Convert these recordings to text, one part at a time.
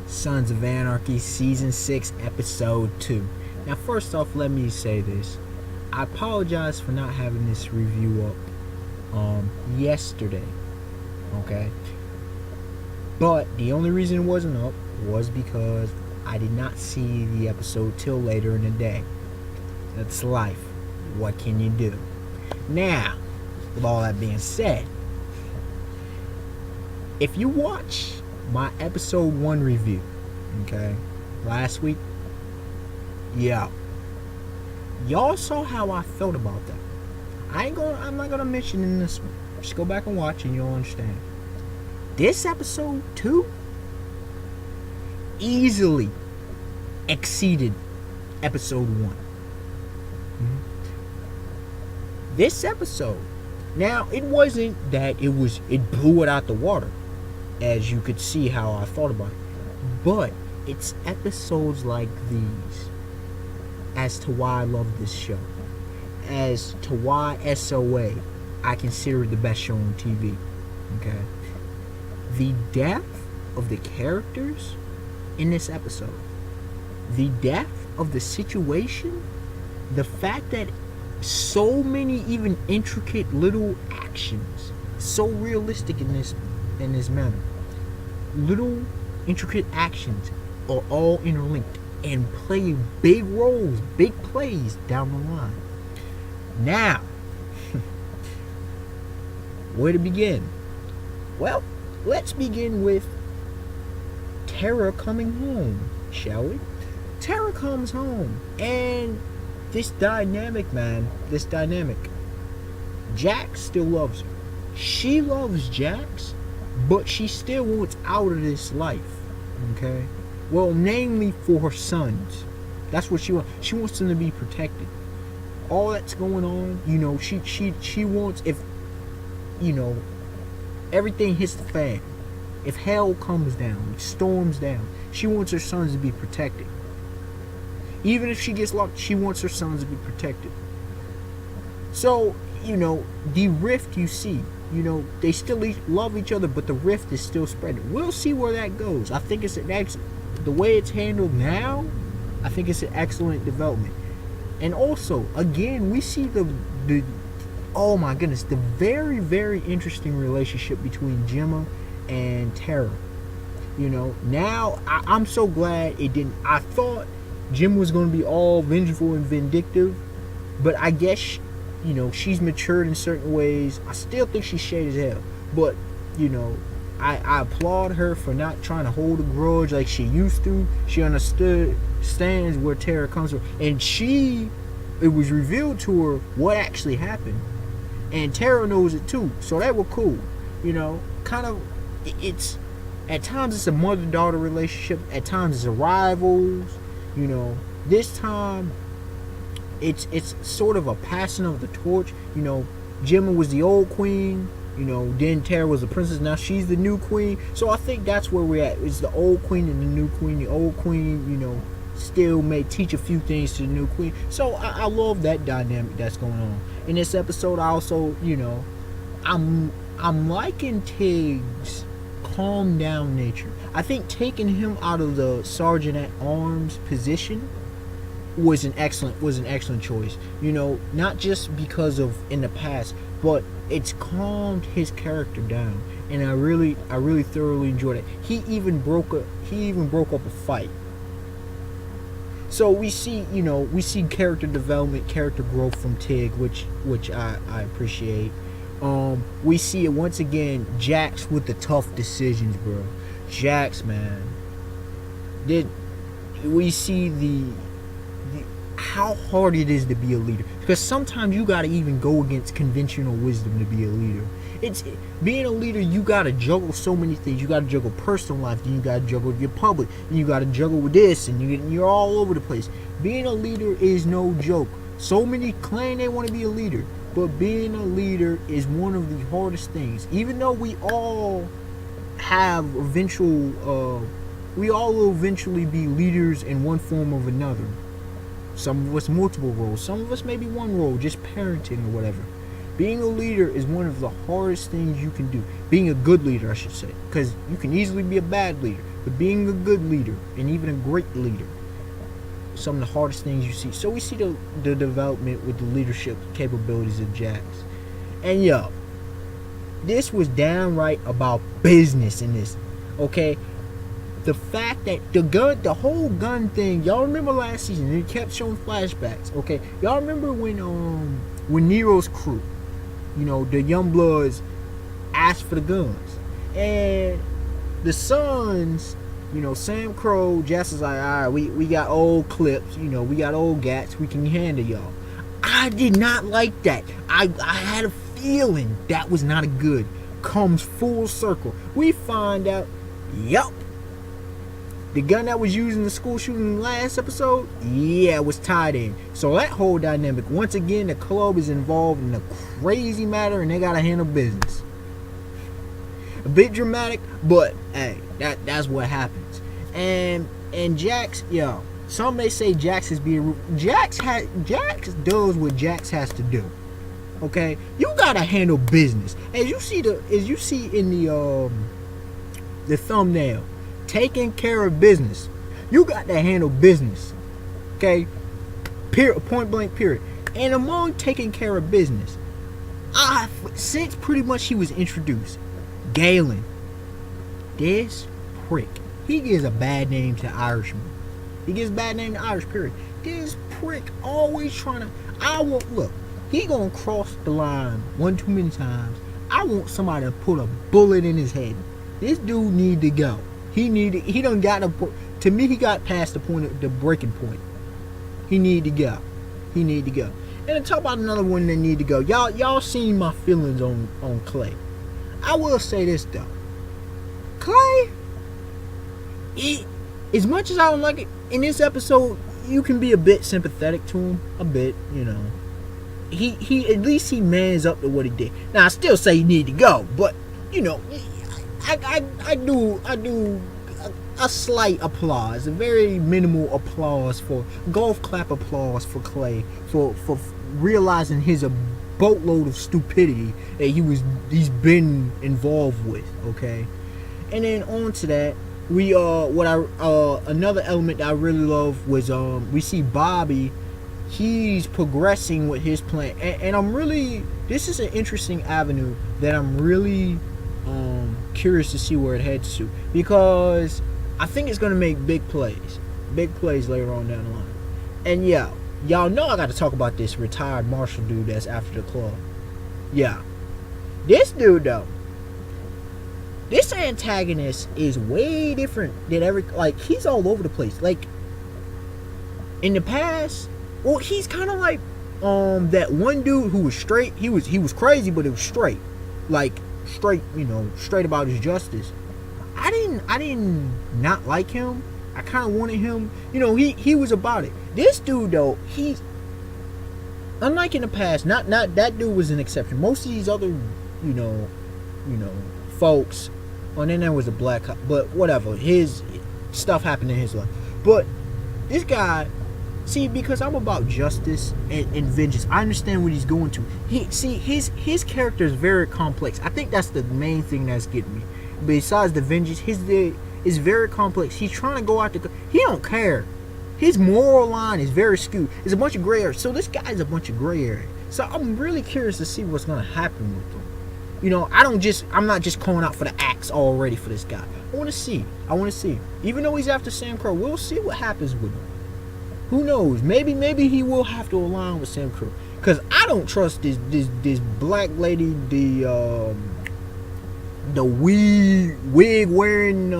Sons of Anarchy Season 6 Episode 2. Now first off, let me say this. I apologize for not having this review up yesterday. Okay? But the only reason it wasn't up was because I did not see the episode till later in the day. That's life. What can you do? Now, with all that being said, if you watch my episode 1 review, okay, last week, y'all saw how I felt about that. I'm not gonna mention in this one. Just go back and watch and you'll understand. This episode 2 easily exceeded episode 1. This episode, now it wasn't that it blew it out the water, as you could see how I thought about it, but it's episodes like these as to why I love this show, as to why SOA I consider it the best show on TV. Okay, the depth of the characters in this episode, the depth of the situation, the fact that so many even intricate little actions, so realistic in this manner, little intricate actions are all interlinked and play big roles, big plays down the line. Now, where to begin? Well, let's begin with Tara coming home, shall we? Tara comes home, and this dynamic, Jax still loves her. She loves Jax, but she still wants out of this life, okay? Well, namely for her sons. That's what she wants. She wants them to be protected. All that's going on, she wants, if, everything hits the fan, if hell comes down, storms down, she wants her sons to be protected. Even if she gets locked, she wants her sons to be protected. So, the rift you see, they still love each other, but the rift is still spreading. We'll see where that goes. I think it's the way it's handled now, I think it's an excellent development. And also, again, we see the oh my goodness, the very, very interesting relationship between Gemma and Tara. Now I'm so glad it didn't. I thought Jim was going to be all vengeful and vindictive, but I guess, she's matured in certain ways. I still think she's shady as hell, but, I applaud her for not trying to hold a grudge like she used to. She understands where Tara comes from, and it was revealed to her what actually happened, and Tara knows it too, so that was cool. It's at times it's a mother-daughter relationship, at times it's a rivals. This time it's sort of a passing of the torch. Gemma was the old queen, then Tara was the princess, now she's the new queen. So I think that's where we're at. It's the old queen and the new queen. The old queen, still may teach a few things to the new queen. So I love that dynamic that's going on. In this episode, I also, I'm liking Tig's calm down nature. I think taking him out of the sergeant at arms position was an excellent choice. Not just because of in the past, but it's calmed his character down, and I really thoroughly enjoyed it. He even broke up a fight. So we see character development, character growth from Tig, which I appreciate. We see it once again, Jax with the tough decisions, bro. Jax, man. We see the how hard it is to be a leader, because sometimes you gotta even go against conventional wisdom to be a leader. Being a leader, you gotta juggle so many things. You gotta juggle personal life, then you gotta juggle your public, then you gotta juggle with this, and you're all over the place. Being a leader is no joke. So many claim they want to be a leader, but being a leader is one of the hardest things. Even though we all will eventually be leaders in one form or another. Some of us multiple roles, some of us maybe one role, just parenting or whatever. Being a leader is one of the hardest things you can do. Being a good leader, I should say, because you can easily be a bad leader, but being a good leader and even a great leader, some of the hardest things you see. So we see the development with the leadership capabilities of Jax. And yo, this was downright about business in this. Okay? The fact that the whole gun thing, y'all remember last season, it kept showing flashbacks. Okay? Y'all remember when Nero's crew, the young bloods asked for the guns. And the sons, Sam Crow, Jess is like, all right, we got old clips, we got old gats, we can handle y'all. I did not like that. I had a feeling that was not a good. Comes full circle. We find out, yup, the gun that was used in the school shooting last episode, yeah, it was tied in. So that whole dynamic, once again, the club is involved in a crazy matter and they gotta handle business. A bit dramatic, but hey, that's what happens. And Jax, yo, some may say Jax is being Jax does what Jax has to do. Okay, you gotta handle business. As you see in the thumbnail, taking care of business. You got to handle business. Okay, period, point blank, period. And among taking care of business, since pretty much he was introduced, Galen, this prick, he gives a bad name to Irishmen. He gives a bad name to Irish, period. This prick always trying to, look, he gonna cross the line one too many times. I want somebody to put a bullet in his head. This dude need to go. He done got to me, he got past the point of the breaking point. He need to go. And to talk about another one that need to go. Y'all seen my feelings on Clay. I will say this though. Clay, as much as I don't like it, in this episode, you can be a bit sympathetic to him. A bit, He at least he mans up to what he did. Now I still say he need to go, but I do a slight applause, a very minimal applause for golf clap applause for Clay for realizing his boatload of stupidity that he's been involved with. Okay, and then on to that, we another element that I really love was we see Bobby. He's progressing with his plan, and I'm really, this is an interesting avenue that I'm really curious to see where it heads to, because I think it's going to make big plays later on down the line. And yeah, y'all know I got to talk about this retired marshal dude that's after the club. Yeah, this dude though, this antagonist is way different than he's all over the place. Like in the past, well, he's kind of like that one dude who was straight. He was crazy, but it was straight, like straight, straight about his justice. I didn't not like him. I kind of wanted him. He was about it. This dude though, he's unlike in the past. Not that dude was an exception. Most of these other, folks. And then there was a black, but whatever. His stuff happened in his life. But this guy. See, because I'm about justice and vengeance, I understand what he's going to. His character is very complex. I think that's the main thing that's getting me. Besides the vengeance, is very complex. He's trying to go out he don't care. His moral line is very skewed. It's a bunch of gray area. So this guy is a bunch of gray area. So I'm really curious to see what's going to happen with him. I'm not just calling out for the axe already for this guy. I want to see. Even though he's after Sam Crow, we'll see what happens with him. Who knows? Maybe he will have to align with Sam Crow, because I don't trust this black lady, the wig wearing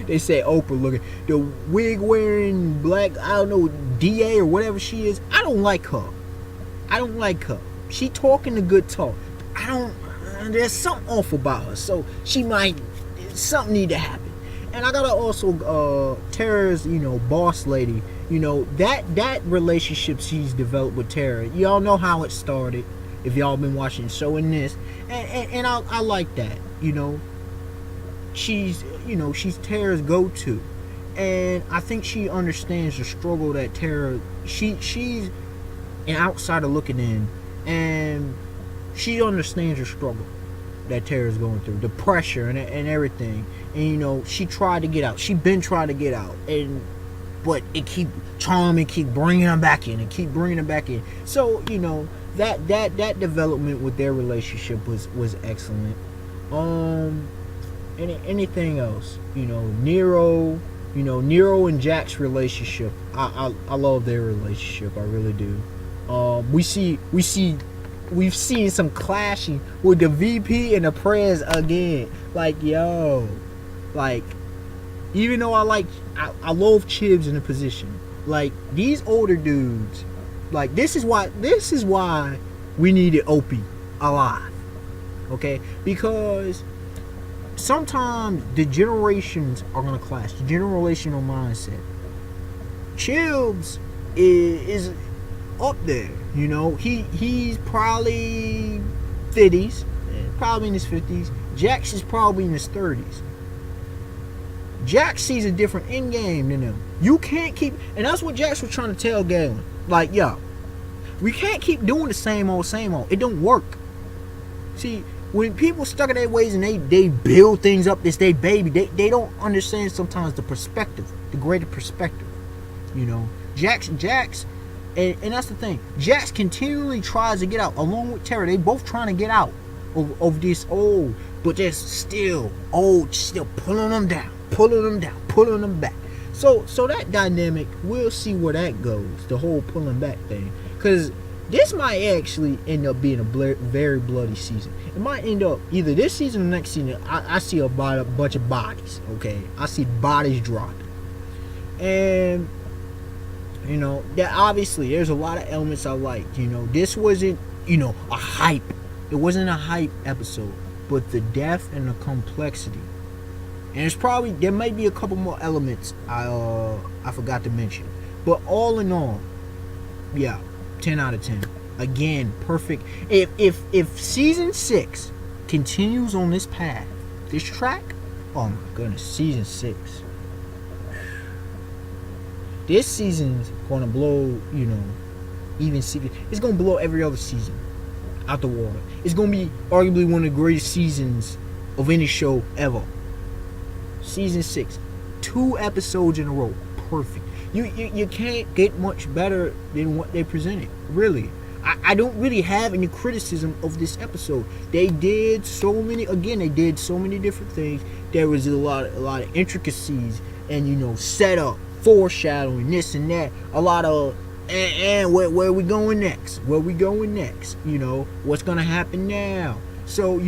they say Oprah looking, the wig wearing black, I don't know, DA or whatever she is. I don't like her. She talking a good talk. There's something off about her. So something need to happen. And I gotta also Tara's boss lady. That relationship she's developed with Tara, y'all know how it started if y'all been watching the show in this, and I like that. She's Tara's go-to, and I think she understands the struggle that Tara, she's an outsider looking in, and she understands the struggle that Tara's going through, the pressure and everything. And you know, she tried to get out. She been trying to get out, but it keep charming, keep bringing her back in, and keep bringing her back in. So you know, that development with their relationship was excellent. Anything else? You know, Nero and Jack's relationship. I love their relationship. I really do. We've seen some clashing with the VP and the Prez again. Like, yo, like, even though I love Chibs in the position. Like, these older dudes, like, this is why we needed Opie alive. Okay? Because sometimes the generations are gonna clash. The generational mindset. Chibs is up there, you know. He's probably 50s, probably in his 50s. Jax is probably in his 30s. Jax sees a different end game than him. You can't keep, and that's what Jax was trying to tell Galen. Like, yo, we can't keep doing the same old. It don't work. See, when people stuck in their ways and they build things up, this they baby, they don't understand sometimes the perspective, the greater perspective. You know, Jax, and that's the thing. Jax continually tries to get out along with Tara. They both trying to get out of this old, but they're still old, still pulling them down, pulling them back. So that dynamic, we'll see where that goes. The whole pulling back thing, because this might actually end up being a very bloody season. It might end up either this season or next season. I see a bunch of bodies. Okay, I see bodies dropping, and you know that obviously there's a lot of elements I liked. You know, this wasn't a hype. It wasn't a hype episode, but the depth and the complexity. And there might be a couple more elements I forgot to mention, but all in all, yeah. 10 out of 10. Again, perfect. If season 6 continues on this path, this track, oh my goodness, season 6. This season's gonna blow, even season. It's gonna blow every other season out the water. It's gonna be arguably one of the greatest seasons of any show ever. Season 6, 2 episodes in a row, perfect. You can't get much better than what they presented. Really, I don't really have any criticism of this episode. They did so many different things. There was a lot of intricacies and setup, foreshadowing, this and that. A lot of and where we going next? What's gonna happen now? So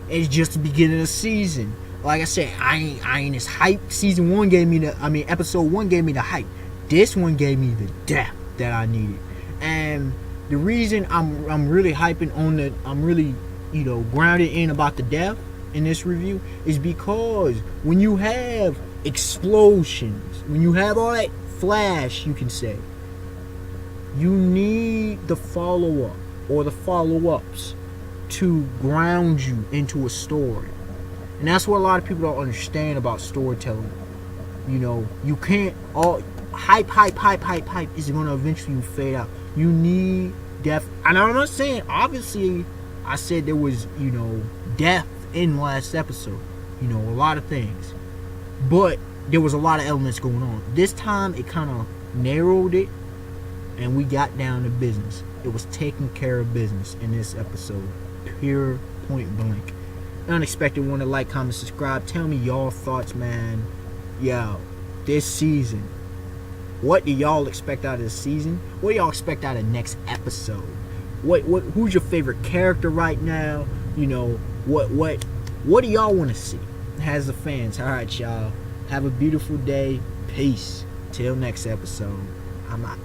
it's just the beginning of the season. Like I said, I ain't as hype. Episode 1 gave me the hype. This one gave me the depth that I needed. And the reason I'm really hyping on I'm really, grounded in about the depth in this review is because when you have explosions, when you have all that flash, you can say, you need the follow-up or the follow-ups to ground you into a story. And that's what a lot of people don't understand about storytelling. You can't all hype is going to eventually fade out. You need depth. And I'm not saying, obviously, I said there was, depth in the last episode. A lot of things. But there was a lot of elements going on. This time, it kind of narrowed it, and we got down to business. It was taking care of business in this episode. Pure point blank. Unexpected one to like, comment, subscribe. Tell me y'all thoughts, man. Yo, this season. What do y'all expect out of this season? What do y'all expect out of next episode? Who's your favorite character right now? What do y'all want to see as the fans? Alright, y'all. Have a beautiful day. Peace. Till next episode. I'm out.